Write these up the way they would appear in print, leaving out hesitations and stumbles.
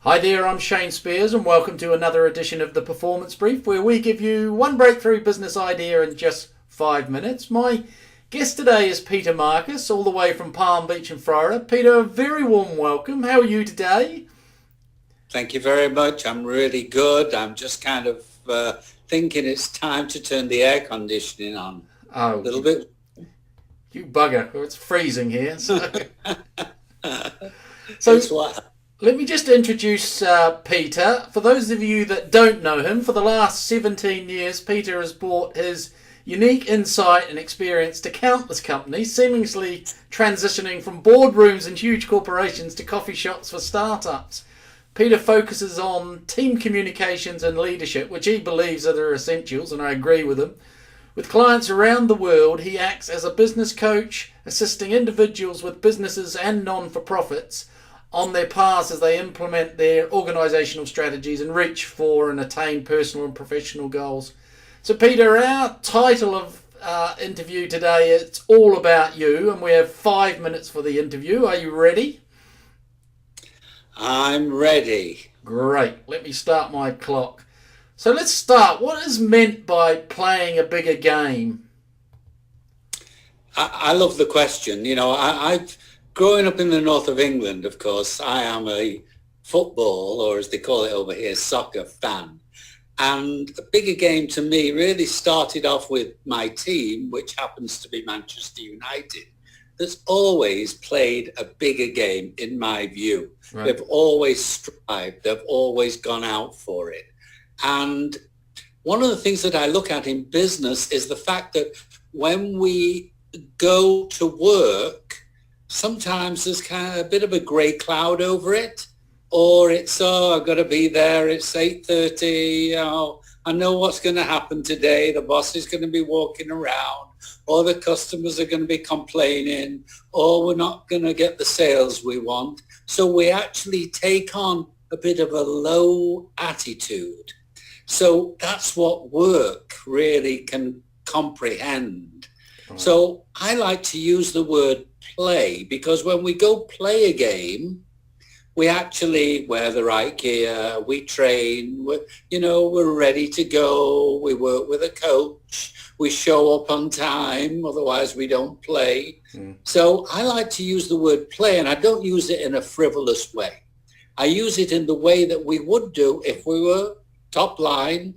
Hi there, I'm Shane Spiers and welcome to another edition of the Performance Brief where we give you one breakthrough business idea in just 5 minutes. My guest today is Peter Marcus, all the way from Palm Beach in Florida. Peter, a very warm welcome. How are you today? Thank you very much. I'm really good. I'm just kind of thinking it's time to turn the air conditioning on a Oh, little bit. you bugger. It's freezing here. So, It's so what let me just introduce Peter. For those of you that don't know him, for the last 17 years, Peter has brought his unique insight and experience to countless companies, seemingly transitioning from boardrooms and huge corporations to coffee shops for startups. Peter focuses on team communications and leadership, which he believes are their essentials, and I agree with him. With clients around the world, he acts as a business coach, assisting individuals with businesses and non-for-profits on their paths as they implement their organisational strategies and reach for and attain personal and professional goals. So, Peter, our title of interview today is all about you, and we have 5 minutes for the interview. Are you ready? I'm ready. Great. Let me start my clock. So let's start. What is meant by playing a bigger game? I love the question. I've growing up in the north of England, of course, I am a football, or as they call it over here, soccer fan. And a bigger game to me really started off with my team, which happens to be Manchester United. That's always played a bigger game in my view. Right. They've always strived. They've always gone out for it. And one of the things that I look at in business is the fact that when we go to work, sometimes there's kind of a bit of a grey cloud over it, or it's, I've got to be there, it's 8:30, I know what's going to happen today, the boss is going to be walking around, or the customers are going to be complaining, or we're not going to get the sales we want. So we actually take on a bit of a low attitude. So that's what work really can comprehend. So I like to use the word play, because when we go play a game, we actually wear the right gear, we train, we're ready to go, we work with a coach, we show up on time, otherwise we don't play. So I like to use the word play, and I don't use it in a frivolous way. I use it in the way that we would do if we were top line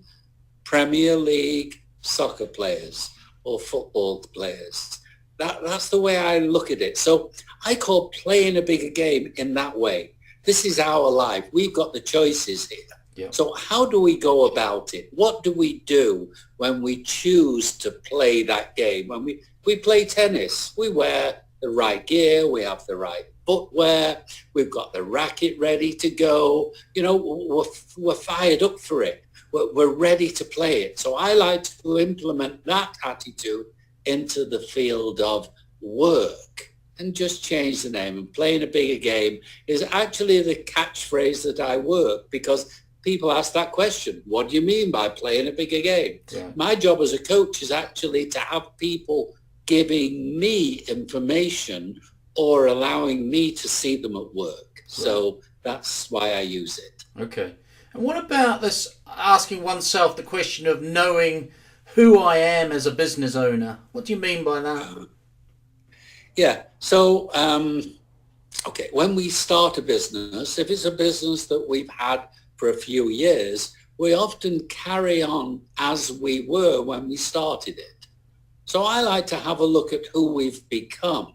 Premier League soccer players or football players. That's the way I look at it. So I call playing a bigger game in that way. This is our life. We've got the choices here. Yeah. So how do we go about it? What do we do when we choose to play that game? When we play tennis, we wear the right gear, we have the right footwear, we've got the racket ready to go. We're fired up for it. We're ready to play it. So I like to implement that attitude into the field of work and just change the name. And playing a bigger game is actually the catchphrase that I work, because people ask that question. What do you mean by playing a bigger game? Yeah. My job as a coach is actually to have people giving me information or allowing me to see them at work. Right. So that's why I use it. Okay. And what about this asking oneself the question of knowing who I am as a business owner? What do you mean by that? Yeah. So, okay, when we start a business, if it's a business that we've had for a few years, we often carry on as we were when we started it. So I like to have a look at who we've become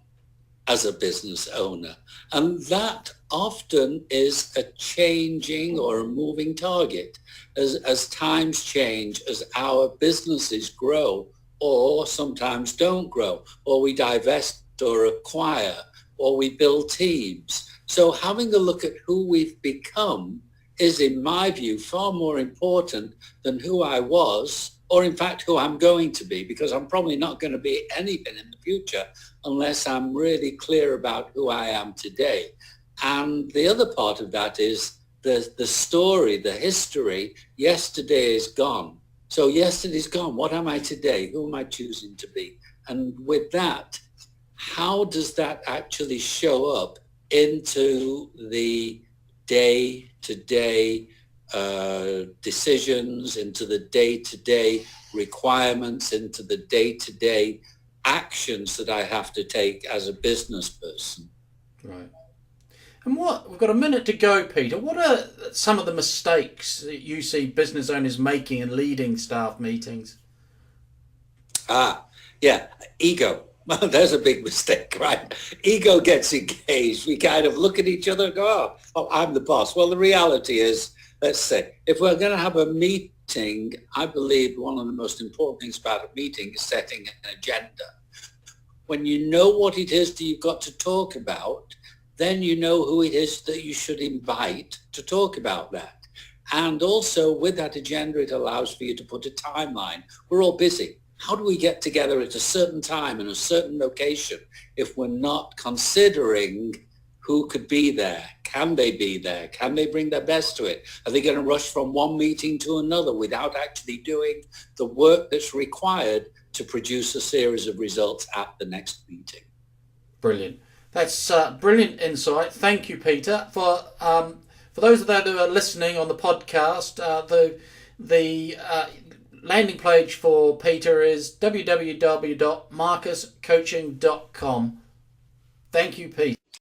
as a business owner. And that often is a changing or a moving target as times change, as our businesses grow or sometimes don't grow, or we divest or acquire, or we build teams. So having a look at who we've become is, in my view, far more important than who I was, or in fact who I'm going to be, because I'm probably not going to be anything in the future unless I'm really clear about who I am today. And the other part of that is the story, the history. Yesterday is gone. So yesterday's gone. What am I today? Who am I choosing to be? And with that, how does that actually show up into the day-to-day decisions, into the day-to-day requirements, into the day-to-day actions that I have to take as a business person. Right. And we've got a minute to go, Peter. What are some of the mistakes that you see business owners making in leading staff meetings? Yeah, ego. There's a big mistake, right? Ego gets engaged. We kind of look at each other and go, oh, I'm the boss. Well, the reality is, let's say, if we're going to have a meeting, I believe one of the most important things about a meeting is setting an agenda. When you know what it is that you've got to talk about, then you know who it is that you should invite to talk about that. And also with that agenda, it allows for you to put a timeline. We're all busy. How do we get together at a certain time in a certain location if we're not considering who could be there? Can they be there? Can they bring their best to it? Are they going to rush from one meeting to another without actually doing the work that's required to produce a series of results at the next meeting? Brilliant. That's brilliant insight. Thank you, Peter. For those of that who are listening on the podcast, the landing page for Peter is www.marcuscoaching.com. Thank you, Peter.